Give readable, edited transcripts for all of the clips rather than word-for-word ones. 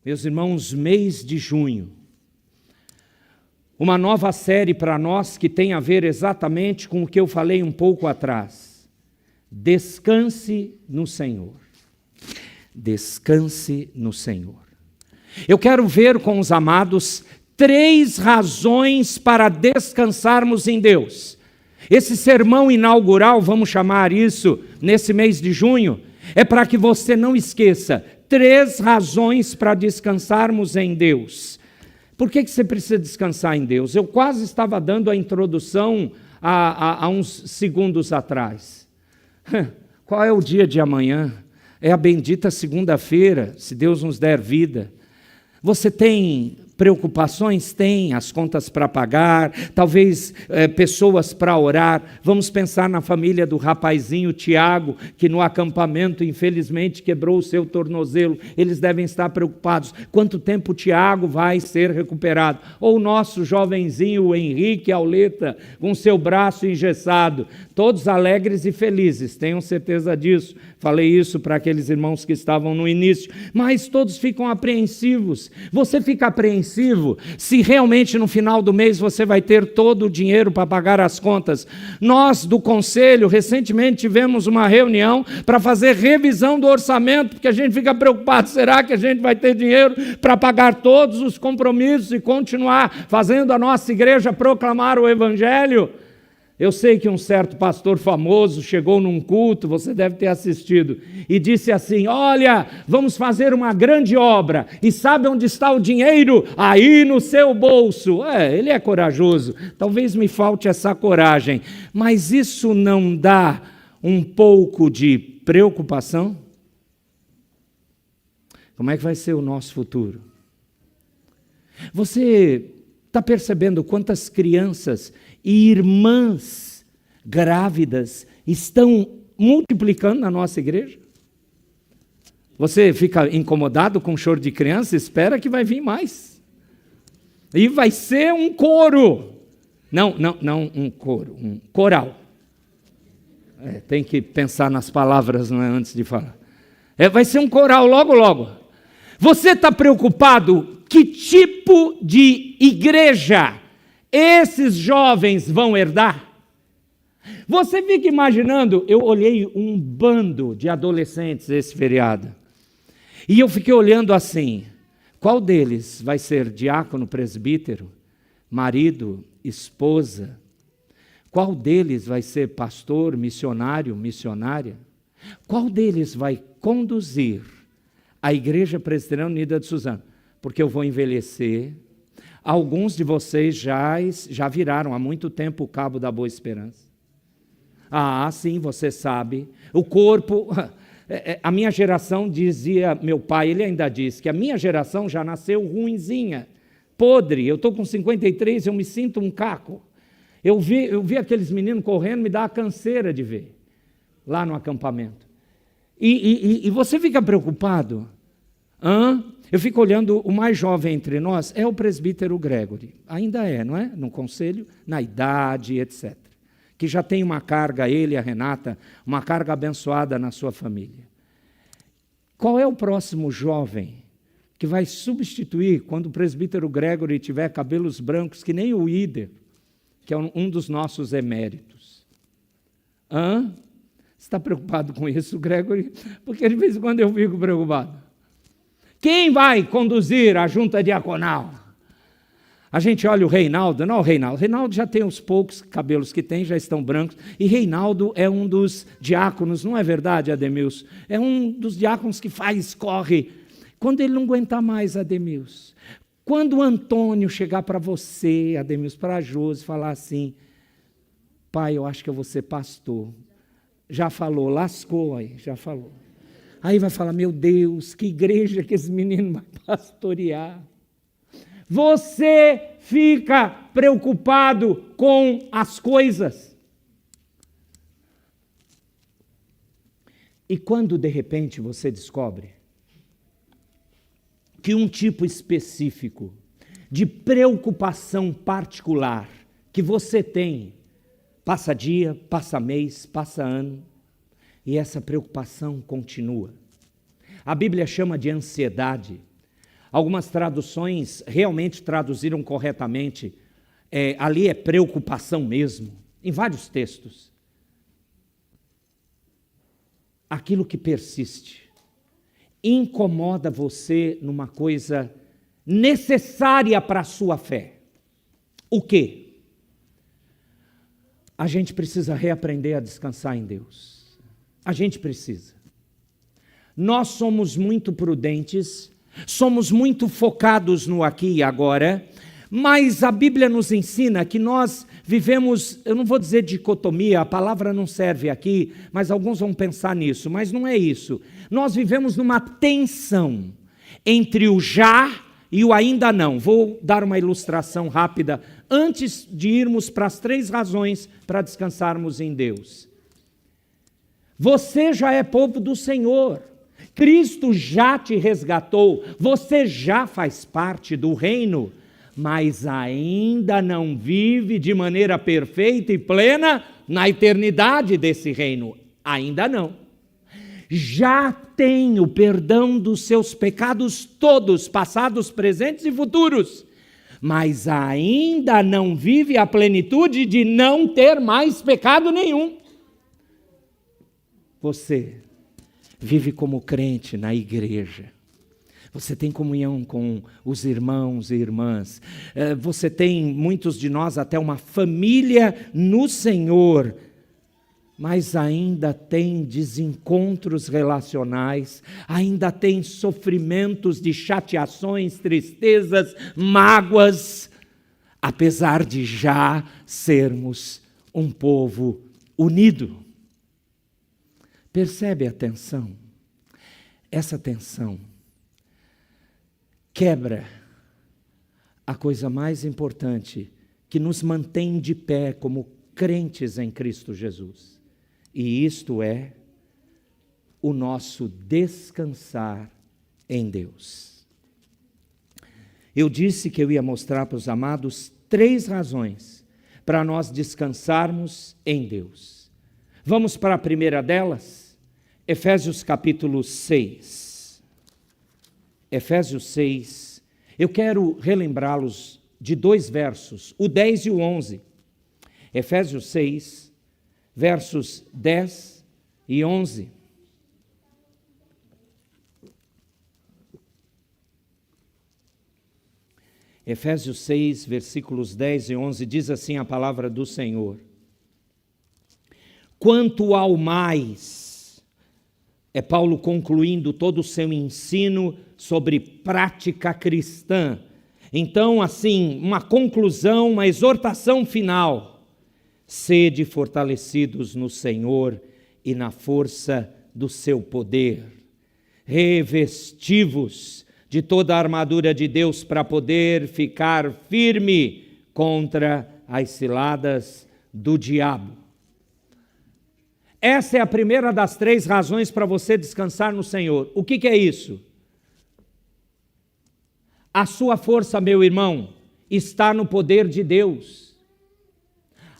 Meus irmãos, mês de junho. Uma nova série para nós que tem a ver exatamente com o que eu falei um pouco atrás. Descanse no Senhor. Descanse no Senhor. Eu quero ver com os amados 3 razões para descansarmos em Deus. Esse sermão inaugural, vamos chamar isso, nesse mês de junho, é para que você não esqueça 3 razões para descansarmos em Deus. Por que você precisa descansar em Deus? Eu quase estava dando a introdução há uns segundos atrás. Qual é o dia de amanhã? É a bendita segunda-feira, se Deus nos der vida. Você tem preocupações? Tem, as contas para pagar, talvez pessoas para orar. Vamos pensar na família do rapazinho Tiago, que no acampamento infelizmente quebrou o seu tornozelo. Eles devem estar preocupados. Quanto tempo o Tiago vai ser recuperado? Ou o nosso jovenzinho, o Henrique Auleta, com seu braço engessado. Todos alegres e felizes, tenham certeza disso. Falei isso para aqueles irmãos que estavam no início. Mas todos ficam apreensivos. Você fica apreensivo se realmente no final do mês você vai ter todo o dinheiro para pagar as contas. Nós do conselho recentemente tivemos uma reunião para fazer revisão do orçamento, porque a gente fica preocupado, será que a gente vai ter dinheiro para pagar todos os compromissos e continuar fazendo a nossa igreja proclamar o Evangelho? Eu sei que um certo pastor famoso chegou num culto, você deve ter assistido, e disse assim: olha, vamos fazer uma grande obra, e sabe onde está o dinheiro? Aí no seu bolso. Ele é corajoso, talvez me falte essa coragem, mas isso não dá um pouco de preocupação? Como é que vai ser o nosso futuro? Você está percebendo quantas crianças e irmãs grávidas estão multiplicando na nossa igreja? Você fica incomodado com o choro de criança? Espera que vai vir mais. E vai ser um coro. Não um coro, um coral. Tem que pensar nas palavras, não é, antes de falar. Vai ser um coral logo, logo. Você está preocupado? Que tipo de igreja esses jovens vão herdar? Você fica imaginando, eu olhei um bando de adolescentes esse feriado, e eu fiquei olhando assim, qual deles vai ser diácono, presbítero, marido, esposa? Qual deles vai ser pastor, missionário, missionária? Qual deles vai conduzir a Igreja Presbiteriana Unida de Suzano? Porque eu vou envelhecer. Alguns de vocês já viraram há muito tempo o cabo da Boa Esperança. Sim, você sabe. O corpo... A minha geração, dizia meu pai, ele ainda diz que a minha geração já nasceu ruinzinha, podre. Eu estou com 53, eu me sinto um caco. Eu vi aqueles meninos correndo, me dá a canseira de ver, lá no acampamento. E você fica preocupado? Eu fico olhando, o mais jovem entre nós é o presbítero Gregory. Ainda é, não é? No conselho, na idade, etc. Que já tem uma carga, ele e a Renata, uma carga abençoada na sua família. Qual é o próximo jovem que vai substituir quando o presbítero Gregory tiver cabelos brancos, que nem o Ider, que é um dos nossos eméritos? Você está preocupado com isso, Gregory? Porque de vez em quando eu fico preocupado. Quem vai conduzir a junta diaconal? A gente olha o Reinaldo, não o Reinaldo. Reinaldo já tem os poucos cabelos que tem, já estão brancos. E Reinaldo é um dos diáconos, não é verdade, Ademilson? É um dos diáconos que corre. Quando ele não aguentar mais, Ademilson. Quando o Antônio chegar para você, Ademilson, para a Josi, falar assim: pai, eu acho que eu vou ser pastor. Já falou, lascou aí, já falou. Aí vai falar: meu Deus, que igreja que esse menino vai pastorear. Você fica preocupado com as coisas. E quando de repente você descobre que um tipo específico de preocupação particular que você tem, passa dia, passa mês, passa ano, e essa preocupação continua. A Bíblia chama de ansiedade. Algumas traduções realmente traduziram corretamente. Ali é preocupação mesmo, em vários textos. Aquilo que persiste, incomoda você numa coisa necessária para a sua fé. O quê? A gente precisa reaprender a descansar em Deus. A gente precisa. Nós somos muito prudentes, somos muito focados no aqui e agora, mas a Bíblia nos ensina que nós vivemos, eu não vou dizer dicotomia, a palavra não serve aqui, mas alguns vão pensar nisso, mas não é isso. Nós vivemos numa tensão entre o já e o ainda não. Vou dar uma ilustração rápida antes de irmos para as 3 razões para descansarmos em Deus. Você já é povo do Senhor. Cristo já te resgatou. Você já faz parte do reino, mas ainda não vive de maneira perfeita e plena na eternidade desse reino. Ainda não. Já tem o perdão dos seus pecados todos, passados, presentes e futuros, mas ainda não vive a plenitude de não ter mais pecado nenhum. Você vive como crente na igreja. Você tem comunhão com os irmãos e irmãs. Você tem, muitos de nós, até uma família no Senhor, mas ainda tem desencontros relacionais, ainda tem sofrimentos de chateações, tristezas, mágoas, apesar de já sermos um povo unido. Percebe a tensão? Essa tensão quebra a coisa mais importante que nos mantém de pé como crentes em Cristo Jesus. E isto é o nosso descansar em Deus. Eu disse que eu ia mostrar para os amados 3 razões para nós descansarmos em Deus. Vamos para a primeira delas? Efésios capítulo 6. Efésios 6. Eu quero relembrá-los de 2 versos, o 10 e o 11. Efésios 6, versos 10 e 11. Efésios 6, versículos 10 e 11, diz assim a palavra do Senhor. Quanto ao mais, é Paulo concluindo todo o seu ensino sobre prática cristã. Então, assim, uma conclusão, uma exortação final. Sede fortalecidos no Senhor e na força do seu poder. Revesti-vos de toda a armadura de Deus para poder ficar firme contra as ciladas do diabo. Essa é a primeira das 3 razões para você descansar no Senhor. O que é isso? A sua força, meu irmão, está no poder de Deus.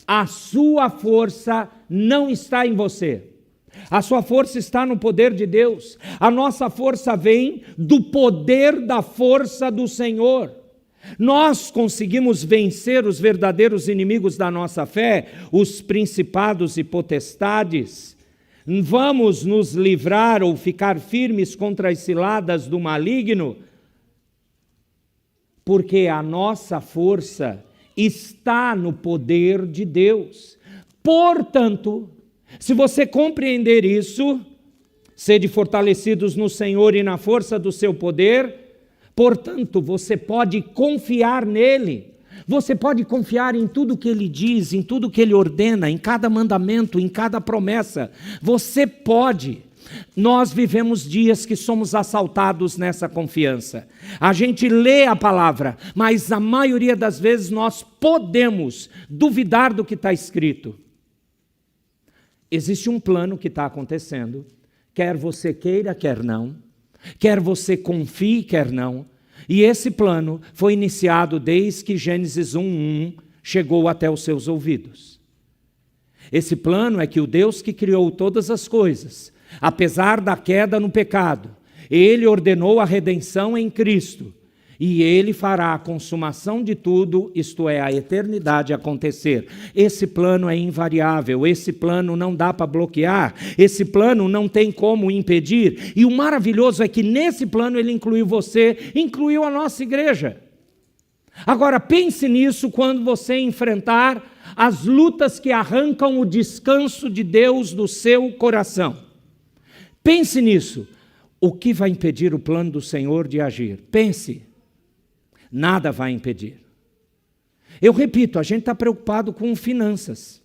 A sua força não está em você. A sua força está no poder de Deus. A nossa força vem do poder da força do Senhor. Nós conseguimos vencer os verdadeiros inimigos da nossa fé, os principados e potestades. Vamos nos livrar ou ficar firmes contra as ciladas do maligno, porque a nossa força está no poder de Deus. Portanto, se você compreender isso, sede fortalecidos no Senhor e na força do seu poder, portanto, você pode confiar nele. Você pode confiar em tudo que ele diz, em tudo que ele ordena, em cada mandamento, em cada promessa. Você pode. Nós vivemos dias que somos assaltados nessa confiança. A gente lê a palavra, mas a maioria das vezes nós podemos duvidar do que está escrito. Existe um plano que está acontecendo, quer você queira, quer não. Quer você confie, quer não. E esse plano foi iniciado desde que Gênesis 1:1 chegou até os seus ouvidos. Esse plano é que o Deus que criou todas as coisas, apesar da queda no pecado, ele ordenou a redenção em Cristo. e Ele fará a consumação de tudo, isto é, a eternidade acontecer. Esse plano é invariável, esse plano não dá para bloquear, esse plano não tem como impedir. E o maravilhoso é que nesse plano Ele incluiu você, incluiu a nossa igreja. Agora pense nisso quando você enfrentar as lutas que arrancam o descanso de Deus do seu coração. Pense nisso. O que vai impedir o plano do Senhor de agir? Pense. Nada vai impedir. Eu repito, a gente está preocupado com finanças.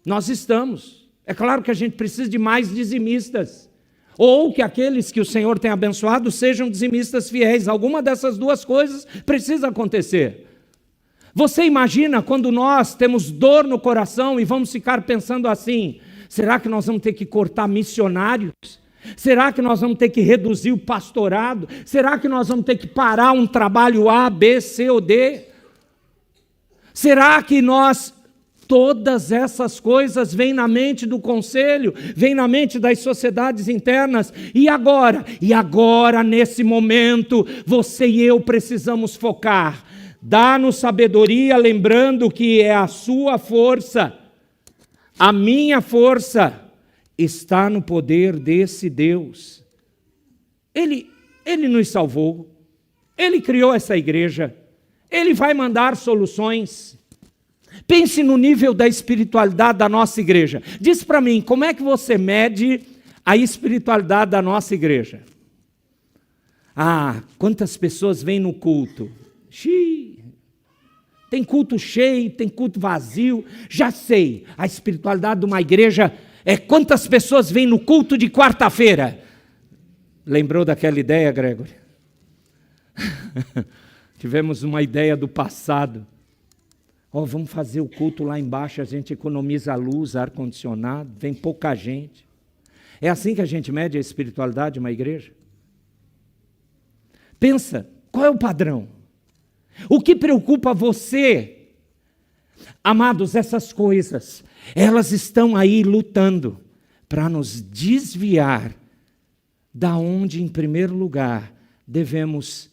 Nós estamos. É claro que a gente precisa de mais dizimistas. Ou que aqueles que o Senhor tem abençoado sejam dizimistas fiéis. Alguma dessas duas coisas precisa acontecer. Você imagina quando nós temos dor no coração e vamos ficar pensando assim: será que nós vamos ter que cortar missionários? Será que nós vamos ter que reduzir o pastorado? Será que nós vamos ter que parar um trabalho A, B, C ou D? Será que todas essas coisas vêm na mente do conselho, vêm na mente das sociedades internas? E agora? E agora, nesse momento, você e eu precisamos focar. Dá-nos sabedoria, lembrando que é a sua força, a minha força está no poder desse Deus. Ele nos salvou, Ele criou essa igreja, Ele vai mandar soluções. Pense no nível da espiritualidade da nossa igreja. Diz para mim, como é que você mede a espiritualidade da nossa igreja? Quantas pessoas vêm no culto? Tem culto cheio, tem culto vazio. Já sei, a espiritualidade de uma igreja é quantas pessoas vêm no culto de quarta-feira. Lembrou daquela ideia, Gregory? Tivemos uma ideia do passado. Vamos fazer o culto lá embaixo, a gente economiza a luz, ar-condicionado, vem pouca gente. É assim que a gente mede a espiritualidade de uma igreja? Pensa, qual é o padrão? O que preocupa você? Amados, essas coisas, elas estão aí lutando para nos desviar da onde, em primeiro lugar, devemos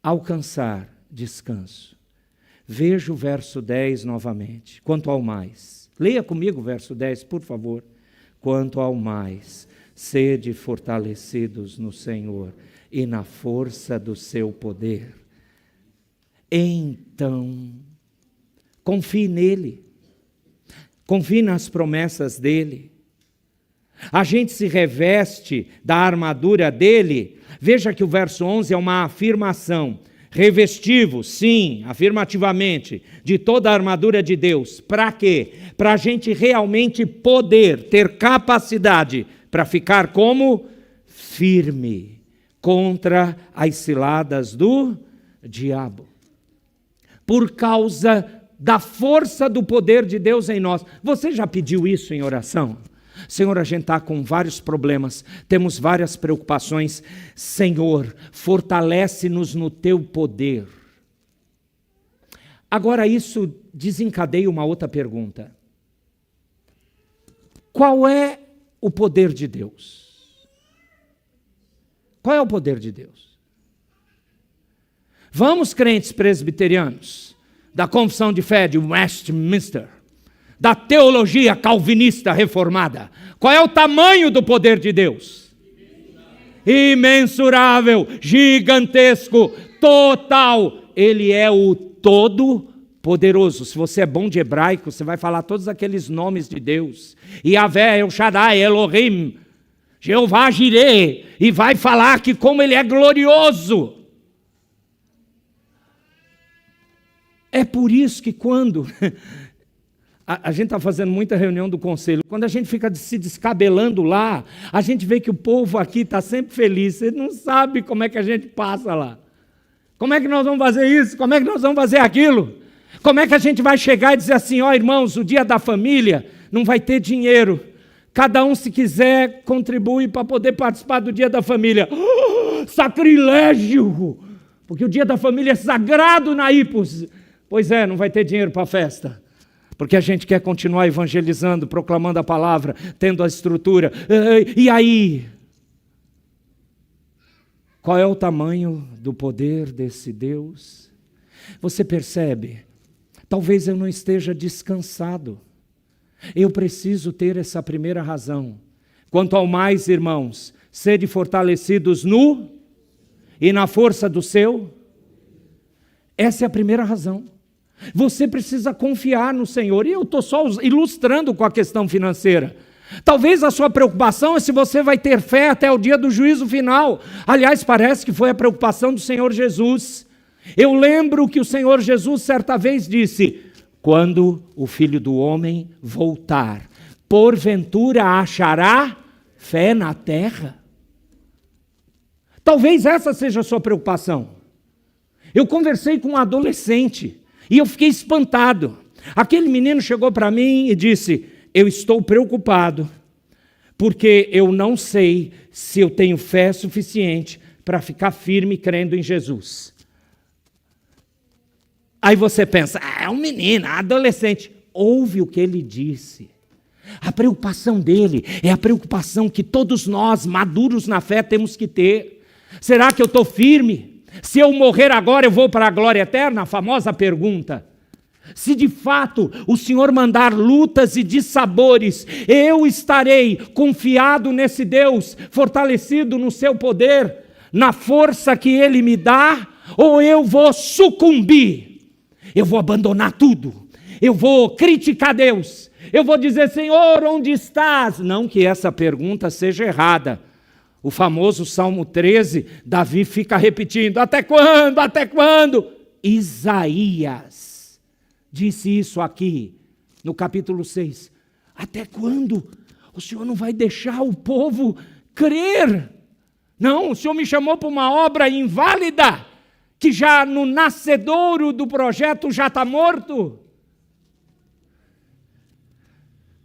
alcançar descanso. Veja o verso 10 novamente. Quanto ao mais. Leia comigo o verso 10, por favor. Quanto ao mais, sede fortalecidos no Senhor e na força do seu poder. Então, confie nele. Confie nas promessas dele. A gente se reveste da armadura dele. Veja que o verso 11 é uma afirmação. Revestivos, sim, afirmativamente, de toda a armadura de Deus. Para quê? Para a gente realmente poder, ter capacidade para ficar como firme contra as ciladas do diabo. Por causa da força do poder de Deus em nós. Você já pediu isso em oração? Senhor, a gente está com vários problemas, temos várias preocupações. Senhor, fortalece-nos no teu poder. Agora isso desencadeia uma outra pergunta. Qual é o poder de Deus? Qual é o poder de Deus? Vamos, crentes presbiterianos, da Confissão de Fé de Westminster, da teologia calvinista reformada. Qual é o tamanho do poder de Deus? Imensurável, gigantesco, total. Ele é o todo-poderoso. Se você é bom de hebraico, você vai falar todos aqueles nomes de Deus. Yahvé, El Shaddai, Elohim, Jeová Jireh, e vai falar que como ele é glorioso. É por isso que quando... A gente está fazendo muita reunião do conselho. Quando a gente fica se descabelando lá, a gente vê que o povo aqui está sempre feliz. Você não sabe como é que a gente passa lá. Como é que nós vamos fazer isso? Como é que nós vamos fazer aquilo? Como é que a gente vai chegar e dizer assim, irmãos, o dia da família não vai ter dinheiro. Cada um, se quiser, contribui para poder participar do dia da família. Sacrilégio! Porque o dia da família é sagrado na Ipos. Pois é, não vai ter dinheiro para a festa. Porque a gente quer continuar evangelizando, proclamando a palavra, tendo a estrutura. E aí? Qual é o tamanho do poder desse Deus? Você percebe? Talvez eu não esteja descansado. Eu preciso ter essa primeira razão. Quanto ao mais, irmãos, sede fortalecidos no e na força do seu. Essa é a primeira razão. Você precisa confiar no Senhor. E eu estou só ilustrando com a questão financeira. Talvez a sua preocupação é se você vai ter fé até o dia do juízo final. Aliás, parece que foi a preocupação do Senhor Jesus. Eu lembro que o Senhor Jesus certa vez disse: quando o Filho do Homem voltar, porventura achará fé na terra? Talvez essa seja a sua preocupação. Eu conversei com um adolescente e eu fiquei espantado. Aquele menino chegou para mim e disse: eu estou preocupado, porque eu não sei se eu tenho fé suficiente para ficar firme crendo em Jesus. Aí você pensa, é um menino, adolescente. Ouve o que ele disse. A preocupação dele é a preocupação que todos nós, maduros na fé, temos que ter. Será que eu estou firme? Se eu morrer agora, eu vou para a glória eterna? A famosa pergunta. Se de fato o Senhor mandar lutas e dissabores, eu estarei confiado nesse Deus, fortalecido no seu poder, na força que Ele me dá, ou eu vou sucumbir? Eu vou abandonar tudo, eu vou criticar Deus, eu vou dizer: Senhor, onde estás? Não que essa pergunta seja errada. O famoso Salmo 13, Davi fica repetindo: até quando? Até quando? Isaías disse isso aqui, no capítulo 6. Até quando? O Senhor não vai deixar o povo crer? Não, o Senhor me chamou para uma obra inválida, que já no nascedouro do projeto já está morto.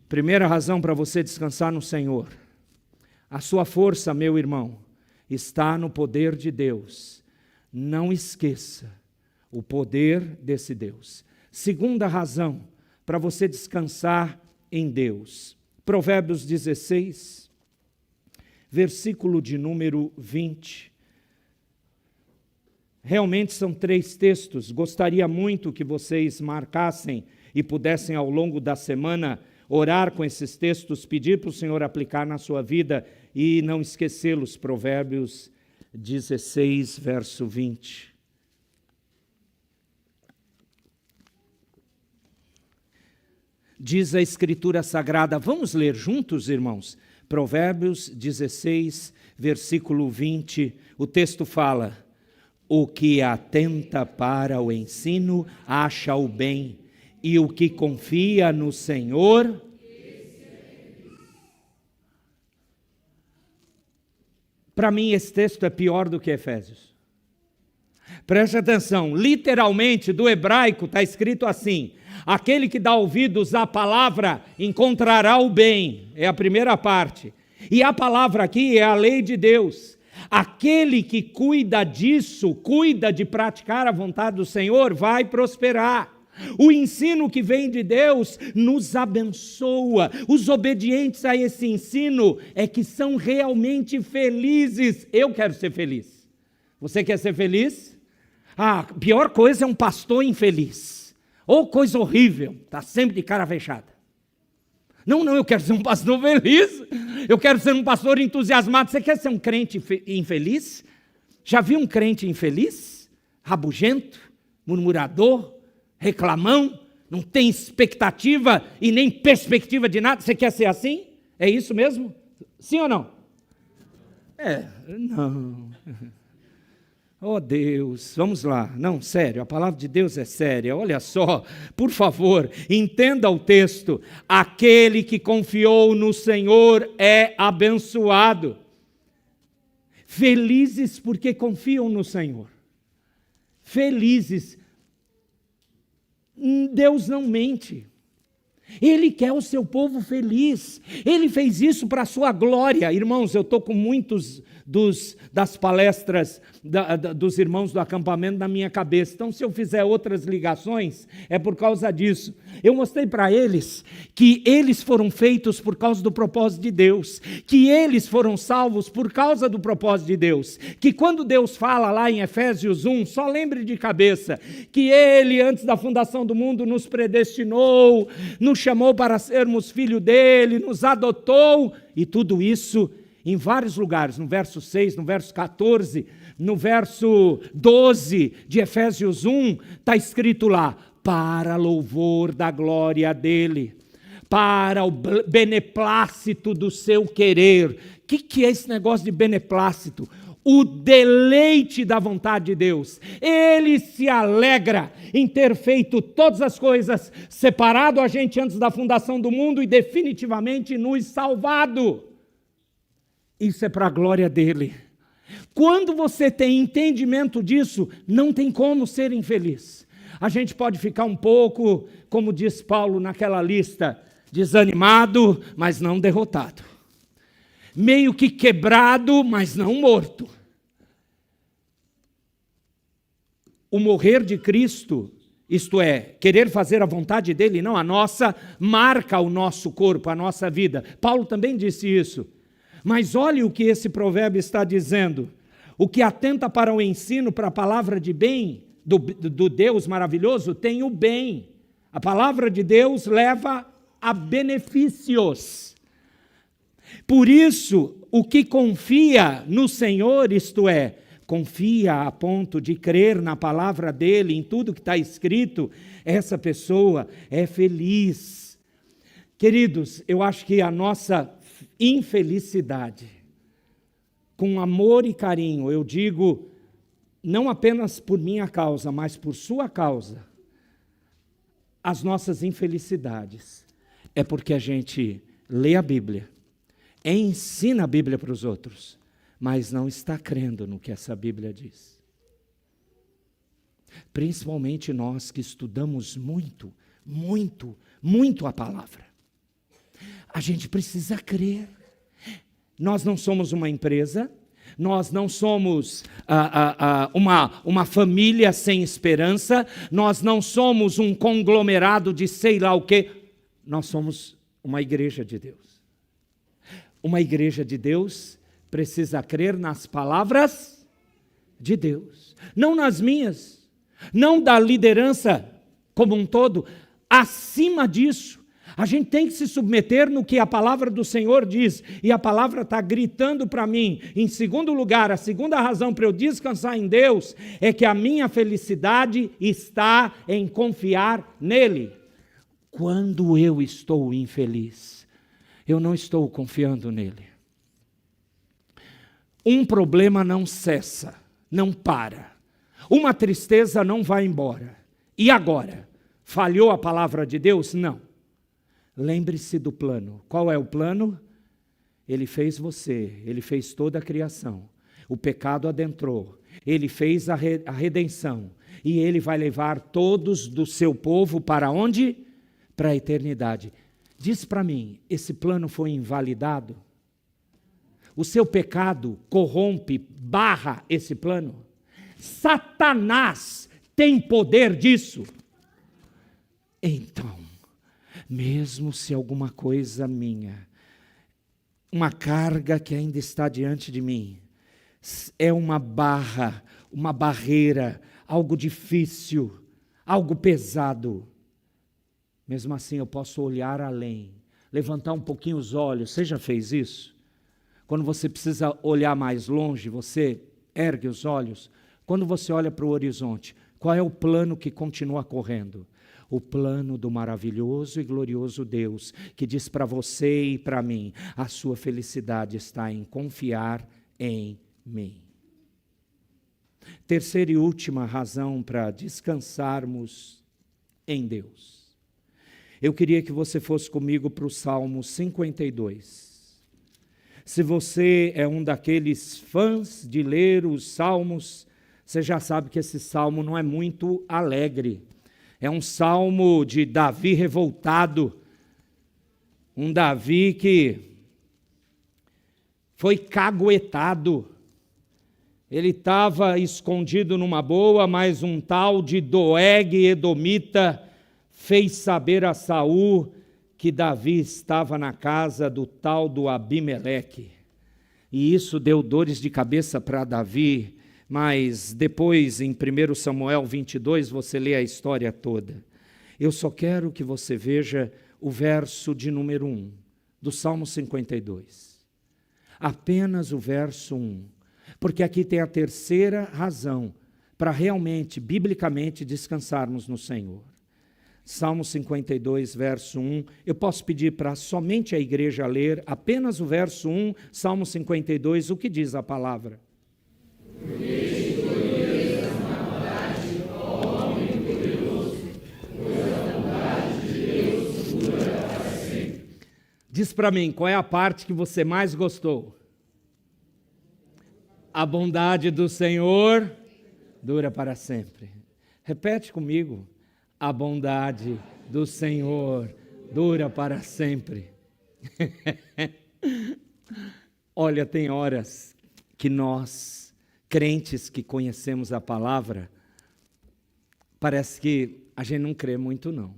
Primeira razão para você descansar no Senhor. A sua força, meu irmão, está no poder de Deus. Não esqueça o poder desse Deus. Segunda razão para você descansar em Deus. Provérbios 16, versículo de número 20. Realmente são 3 textos. Gostaria muito que vocês marcassem e pudessem ao longo da semana orar com esses textos, pedir para o Senhor aplicar na sua vida e não esquecê-los. Provérbios 16, verso 20. Diz a Escritura Sagrada, vamos ler juntos, irmãos? Provérbios 16, versículo 20, o texto fala: o que atenta para o ensino acha o bem, e o que confia no Senhor... Para mim, esse texto é pior do que Efésios. Preste atenção, literalmente do hebraico está escrito assim: aquele que dá ouvidos à palavra encontrará o bem, é a primeira parte. E a palavra aqui é a lei de Deus. Aquele que cuida disso, cuida de praticar a vontade do Senhor, vai prosperar. O ensino que vem de Deus nos abençoa. Os obedientes a esse ensino é que são realmente felizes. Eu quero ser feliz. Você quer ser feliz? A pior coisa é um pastor infeliz. Ou coisa horrível, está sempre de cara fechada. Não, eu quero ser um pastor feliz. Eu quero ser um pastor entusiasmado. Você quer ser um crente infeliz? Já viu um crente infeliz? Rabugento, murmurador, reclamão, não tem expectativa e nem perspectiva de nada. Você quer ser assim? É isso mesmo? Sim ou não? Não. Oh Deus, vamos lá. Não, sério, a palavra de Deus é séria. Olha só, por favor, entenda o texto. Aquele que confiou no Senhor é abençoado. Felizes porque confiam no Senhor. Felizes. Deus não mente. Ele quer o seu povo feliz. Ele fez isso para a sua glória. Irmãos, eu estou com muitos das palestras dos irmãos do acampamento na minha cabeça. Então, se eu fizer outras ligações, é por causa disso. Eu mostrei para eles que eles foram feitos por causa do propósito de Deus, que eles foram salvos por causa do propósito de Deus, que quando Deus fala lá em Efésios 1, só lembre de cabeça, que Ele, antes da fundação do mundo, nos predestinou, nos chamou para sermos filho dEle, nos adotou, e tudo isso em vários lugares, no verso 6, no verso 14, no verso 12 de Efésios 1, está escrito lá, para louvor da glória dEle, para o beneplácito do seu querer. O que é esse negócio de beneplácito? O deleite da vontade de Deus. Ele se alegra em ter feito todas as coisas, separado a gente antes da fundação do mundo e definitivamente nos salvado. Isso é para a glória dele. Quando você tem entendimento disso, não tem como ser infeliz. A gente pode ficar um pouco, como diz Paulo naquela lista, desanimado, mas não derrotado. Meio que quebrado, mas não morto. O morrer de Cristo, isto é, querer fazer a vontade dele, não a nossa, marca o nosso corpo, a nossa vida. Paulo também disse isso. Mas olhe o que esse provérbio está dizendo. O que atenta para o ensino, para a palavra de bem, do Deus maravilhoso, tem o bem. A palavra de Deus leva a benefícios. Por isso, o que confia no Senhor, isto é, confia a ponto de crer na palavra dele, em tudo que está escrito, essa pessoa é feliz. Queridos, eu acho que a nossa infelicidade, com amor e carinho, eu digo, não apenas por minha causa, mas por sua causa, as nossas infelicidades, é porque a gente lê a Bíblia, ensina a Bíblia para os outros, mas não está crendo no que essa Bíblia diz. Principalmente nós que estudamos muito, muito, muito a palavra. A gente precisa crer. Nós não somos uma empresa, nós não somos uma família sem esperança, nós não somos um conglomerado de sei lá o quê. Nós somos uma igreja de Deus. Uma igreja de Deus precisa crer nas palavras de Deus, não nas minhas, não da liderança como um todo. Acima disso, a gente tem que se submeter no que a palavra do Senhor diz, e a palavra está gritando para mim. Em segundo lugar, a segunda razão para eu descansar em Deus é que a minha felicidade está em confiar nele. Quando eu estou infeliz, eu não estou confiando nele. Um problema não cessa, não para. Uma tristeza não vai embora. E agora? Falhou a palavra de Deus? Não. Lembre-se do plano. Qual é o plano? Ele fez você, ele fez toda a criação. O pecado adentrou, ele fez a redenção. E ele vai levar todos do seu povo para onde? Para a eternidade. Diz para mim, esse plano foi invalidado? O seu pecado corrompe, barra esse plano? Satanás tem poder disso? Então, mesmo se alguma coisa minha, uma carga que ainda está diante de mim, é uma barra, uma barreira, algo difícil, algo pesado, mesmo assim eu posso olhar além, levantar um pouquinho os olhos. Você já fez isso? Quando você precisa olhar mais longe, você ergue os olhos. Quando você olha para o horizonte, qual é o plano que continua correndo? O plano do maravilhoso e glorioso Deus, que diz para você e para mim, a sua felicidade está em confiar em mim. Terceira e última razão para descansarmos em Deus. Eu queria que você fosse comigo para o Salmo 52. Se você é um daqueles fãs de ler os salmos, você já sabe que esse salmo não é muito alegre. É um salmo de Davi revoltado, um Davi que foi caguetado Ele estava escondido numa boa, mas um tal de Doeg Edomita fez saber a Saul que Davi estava na casa do tal do Abimeleque. E isso deu dores de cabeça para Davi, mas depois em 1 Samuel 22 você lê a história toda. Eu só quero que você veja o verso de número 1 do Salmo 52. Apenas o verso 1, porque aqui tem a terceira razão para realmente, biblicamente, descansarmos no Senhor. Salmo 52, verso 1. Eu posso pedir para somente a igreja ler apenas o verso 1, Salmo 52, o que diz a palavra? Diz para mim, qual é a parte que você mais gostou? A bondade do Senhor dura para sempre. Repete comigo. A bondade do Senhor dura para sempre. Olha, tem horas que nós, crentes que conhecemos a palavra, parece que a gente não crê muito não.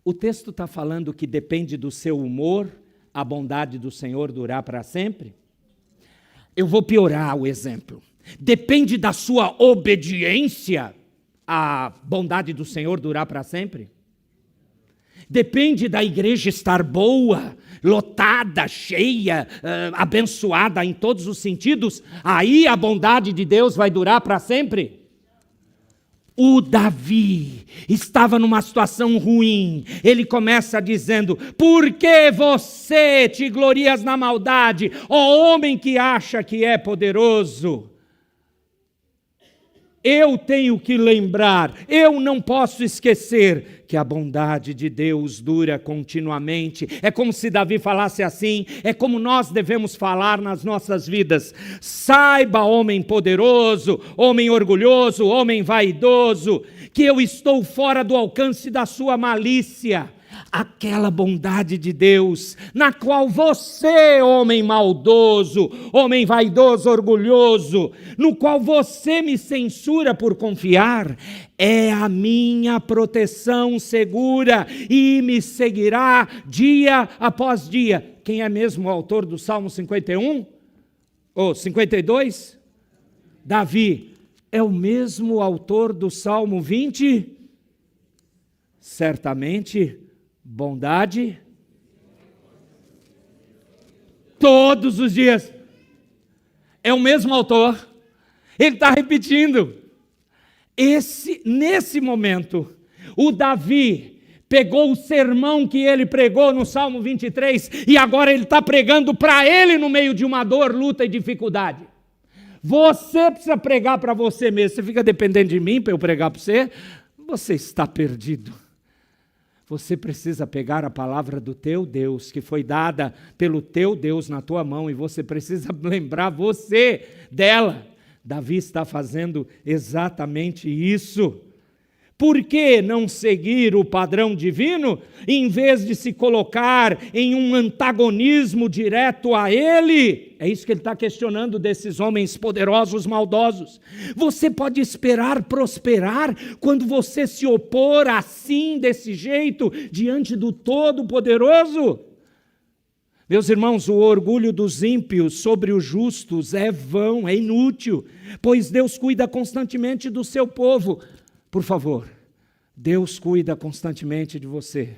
O texto está falando que depende do seu humor, a bondade do Senhor durar para sempre. Eu vou piorar o exemplo. Depende da sua obediência, a bondade do Senhor durar para sempre? Depende da igreja estar boa, lotada, cheia, abençoada em todos os sentidos, aí a bondade de Deus vai durar para sempre? O Davi estava numa situação ruim. Ele começa dizendo: por que você te glorias na maldade, ó homem que acha que é poderoso? Eu tenho que lembrar, eu não posso esquecer que a bondade de Deus dura continuamente. É como se Davi falasse assim, é como nós devemos falar nas nossas vidas. Saiba, homem poderoso, homem orgulhoso, homem vaidoso, que eu estou fora do alcance da sua malícia. Aquela bondade de Deus, na qual você, homem maldoso, homem vaidoso, orgulhoso, no qual você me censura por confiar, é a minha proteção segura e me seguirá dia após dia. Quem é mesmo o autor do Salmo 51? Ou 52? Davi. É o mesmo autor do Salmo 20? Certamente, bondade todos os dias. É o mesmo autor. Ele está repetindo. Nesse momento, o Davi pegou o sermão que ele pregou no Salmo 23 e agora ele está pregando para ele no meio de uma dor, luta e dificuldade. Você precisa pregar para você mesmo. Você fica dependendo de mim para eu pregar para você? Você está perdido. Você precisa pegar a palavra do teu Deus, que foi dada pelo teu Deus na tua mão, e você precisa lembrar você dela. Davi está fazendo exatamente isso. Por que não seguir o padrão divino, em vez de se colocar em um antagonismo direto a ele? É isso que ele está questionando desses homens poderosos, maldosos. Você pode esperar prosperar quando você se opor assim, desse jeito, diante do Todo-Poderoso? Meus irmãos, o orgulho dos ímpios sobre os justos é vão, é inútil, pois Deus cuida constantemente do seu povo. Por favor, Deus cuida constantemente de você.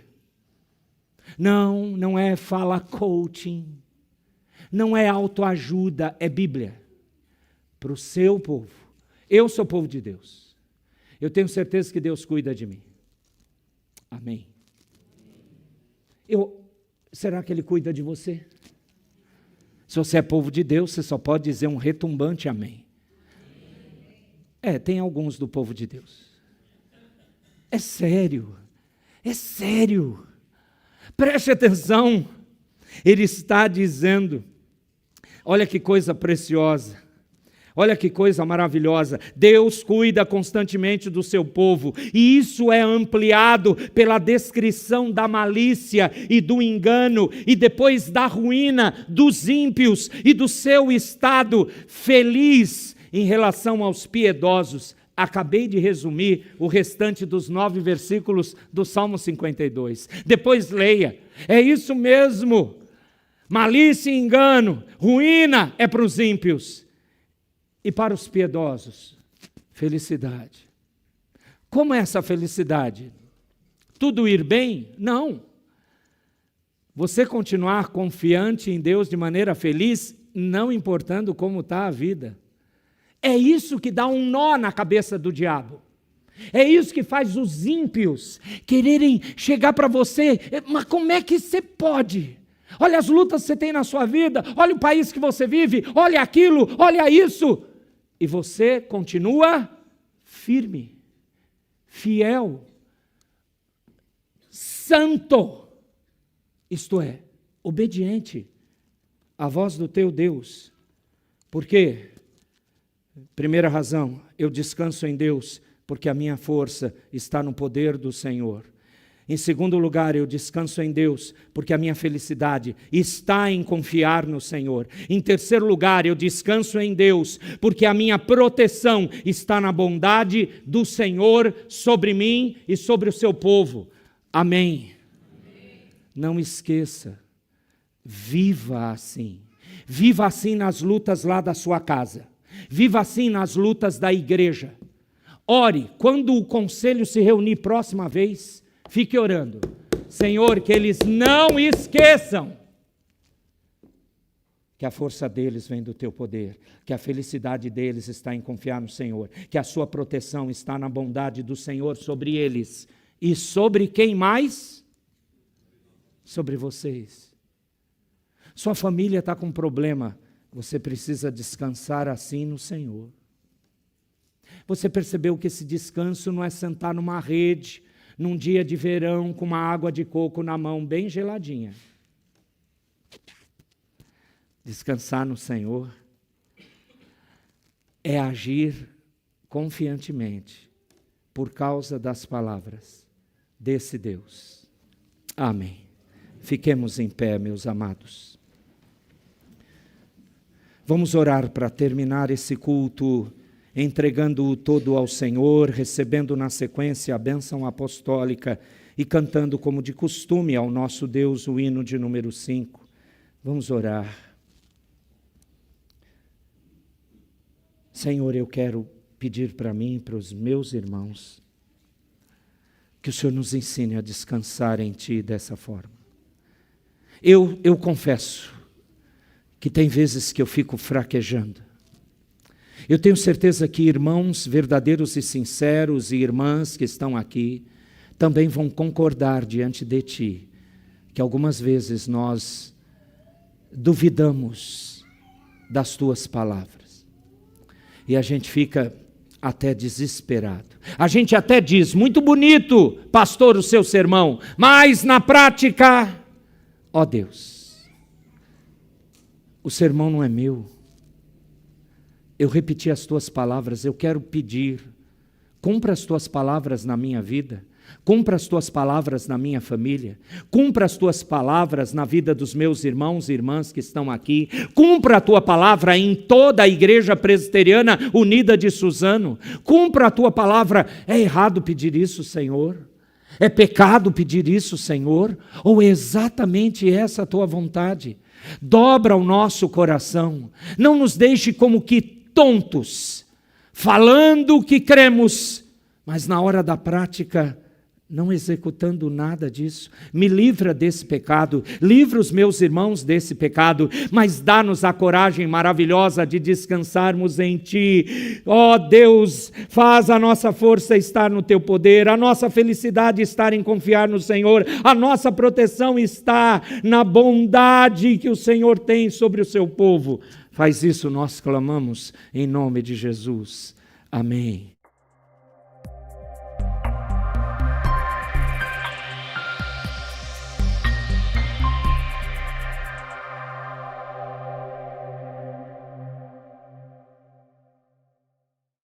Não é fala coaching, não é autoajuda, é Bíblia. Para o seu povo. Eu sou povo de Deus. Eu tenho certeza que Deus cuida de mim. Amém. Será que Ele cuida de você? Se você é povo de Deus, você só pode dizer um retumbante amém. Tem alguns do povo de Deus. É sério. Preste atenção. Ele está dizendo, olha que coisa preciosa. Olha que coisa maravilhosa. Deus cuida constantemente do seu povo. E isso é ampliado pela descrição da malícia e do engano. E depois da ruína dos ímpios e do seu estado feliz em relação aos piedosos. Acabei de resumir o restante dos 9 versículos do Salmo 52. Depois leia. É isso mesmo. Malícia e engano. Ruína é para os ímpios. E para os piedosos, felicidade. Como é essa felicidade? Tudo ir bem? Não. Você continuar confiante em Deus de maneira feliz, não importando como está a vida. É isso que dá um nó na cabeça do diabo. É isso que faz os ímpios quererem chegar para você. Mas como é que você pode? Olha as lutas que você tem na sua vida, olha o país que você vive, olha aquilo, olha isso. E você continua firme, fiel, santo, isto é, obediente à voz do teu Deus. Por quê? Primeira razão, eu descanso em Deus, porque a minha força está no poder do Senhor. Em segundo lugar, eu descanso em Deus, porque a minha felicidade está em confiar no Senhor. Em terceiro lugar, eu descanso em Deus, porque a minha proteção está na bondade do Senhor sobre mim e sobre o seu povo. Amém. Não esqueça, viva assim. Viva assim nas lutas lá da sua casa. Viva assim nas lutas da igreja. Ore, quando o conselho se reunir próxima vez, fique orando. Senhor, que eles não esqueçam que a força deles vem do teu poder, que a felicidade deles está em confiar no Senhor, que a sua proteção está na bondade do Senhor sobre eles. E sobre quem mais? Sobre vocês. Sua família está com problema, você precisa descansar assim no Senhor. Você percebeu que esse descanso não é sentar numa rede, num dia de verão, com uma água de coco na mão, bem geladinha. Descansar no Senhor é agir confiantemente por causa das palavras desse Deus. Amém. Fiquemos em pé, meus amados. Vamos orar para terminar esse culto, entregando-o todo ao Senhor, recebendo na sequência a bênção apostólica e cantando como de costume ao nosso Deus o hino de número 5. Vamos orar. Senhor, eu quero pedir para mim e para os meus irmãos que o Senhor nos ensine a descansar em Ti dessa forma. Eu confesso que tem vezes que eu fico fraquejando. Eu tenho certeza que irmãos verdadeiros e sinceros e irmãs que estão aqui também vão concordar diante de Ti que algumas vezes nós duvidamos das Tuas palavras e a gente fica até desesperado. A gente até diz, muito bonito, pastor, o seu sermão, mas na prática, ó Deus, o sermão não é meu. Eu repeti as Tuas palavras, eu quero pedir, cumpra as Tuas palavras na minha vida, cumpra as Tuas palavras na minha família, cumpra as Tuas palavras na vida dos meus irmãos e irmãs que estão aqui, cumpra a Tua palavra em toda a Igreja Presbiteriana Unida de Suzano, cumpra a Tua palavra. É errado pedir isso, Senhor? É pecado pedir isso, Senhor? Ou é exatamente essa a Tua vontade? Dobra o nosso coração, não nos deixe como que tontos, falando o que cremos, mas na hora da prática, não executando nada disso. Me livra desse pecado, livra os meus irmãos desse pecado, mas dá-nos a coragem maravilhosa de descansarmos em Ti. Ó Deus, faz a nossa força estar no Teu poder, a nossa felicidade estar em confiar no Senhor, a nossa proteção está na bondade que o Senhor tem sobre o Seu povo. Faz isso, nós clamamos em nome de Jesus. Amém.